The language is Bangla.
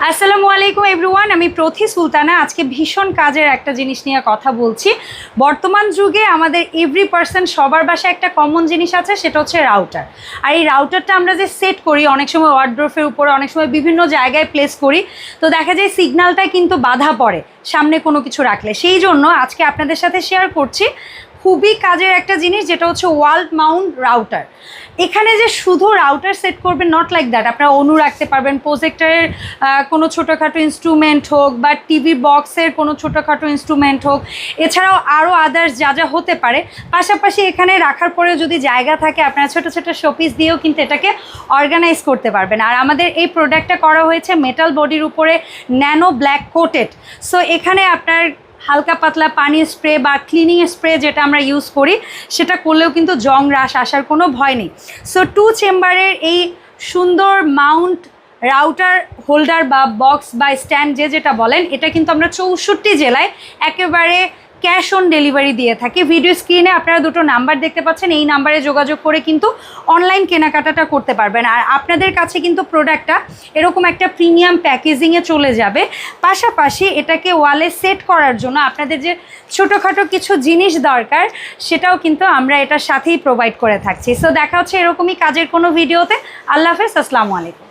আসসালামু আলাইকুম এভরিওয়ান, আমি প্রথি সুলতানা। আজকে ভীষণ কাজের একটা জিনিস নিয়ে কথা বলছি। বর্তমান যুগে আমাদের এভরি পার্সন সবার বাসায় একটা কমন জিনিস আছে, সেটা হচ্ছে রাউটার। আর এই রাউটারটা আমরা যে সেট করি, অনেক সময় ওয়ার্ড্রোফের উপরে, অনেক সময় বিভিন্ন জায়গায় প্লেস করি, তো দেখা যায় সিগন্যালটা কিন্তু বাধা পড়ে সামনে কোনো কিছু রাখলে। সেই জন্য আজকে আপনাদের সাথে শেয়ার করছি খুবই কাজের একটা জিনিস, যেটা হচ্ছে ওয়াল মাউন্ট রাউটার। এখানে যে শুধু রাউটার সেট করবেন, নট লাইক দ্যাট, আপনারা অনু রাখতে পারবেন, প্রজেক্টরের কোনো ছোটোখাটো ইনস্ট্রুমেন্ট হোক বা টিভি বক্সের কোনো ছোটোখাটো ইনস্ট্রুমেন্ট হোক, এছাড়াও আরও আদার্স যা যা হতে পারে। পাশাপাশি এখানে রাখার পরেও যদি জায়গা থাকে, আপনারা ছোটো ছোটো শোপিস দিয়েও কিন্তু এটাকে অর্গানাইজ করতে পারবেন। আর আমাদের এই প্রোডাক্টটা করা হয়েছে মেটাল বডির উপরে ন্যানো ব্ল্যাক কোটেড। সো এখানে আপনার হালকা পাতলা পানি স্প্রে বা ক্লিনিং স্প্রে যেটা আমরা ইউজ করি, সেটা করলেও কিন্তু জং রাশ আসার কোনো ভয় নেই। সো 2 চেম্বারের এই সুন্দর মাউন্ট রাউটার হোল্ডার বা বক্স বা স্ট্যান্ড যেটা বলেন, এটা কিন্তু আমরা 64 জেলায় একেবারে ক্যাশ অন ডেলিভারি দিয়ে থাকি। ভিডিও স্ক্রিনে আপনারা দুটো নাম্বার দেখতে পাচ্ছেন, এই নাম্বারে যোগাযোগ করে কিন্তু অনলাইন কেনাকাটাটা করতে পারবেন। আর আপনাদের কাছে কিন্তু প্রোডাক্টটা এরকম একটা প্রিমিয়াম প্যাকেজিংয়ে চলে যাবে। পাশাপাশি এটাকে ওয়ালে সেট করার জন্য আপনাদের যে ছোটোখাটো কিছু জিনিস দরকার, সেটাও কিন্তু আমরা এটার সাথেই প্রোভাইড করে থাকছি। সো দেখা হচ্ছে এরকমই কাজের কোনো ভিডিওতে। আল্লাহ হাফেজ, আসসালামু আলাইকুম।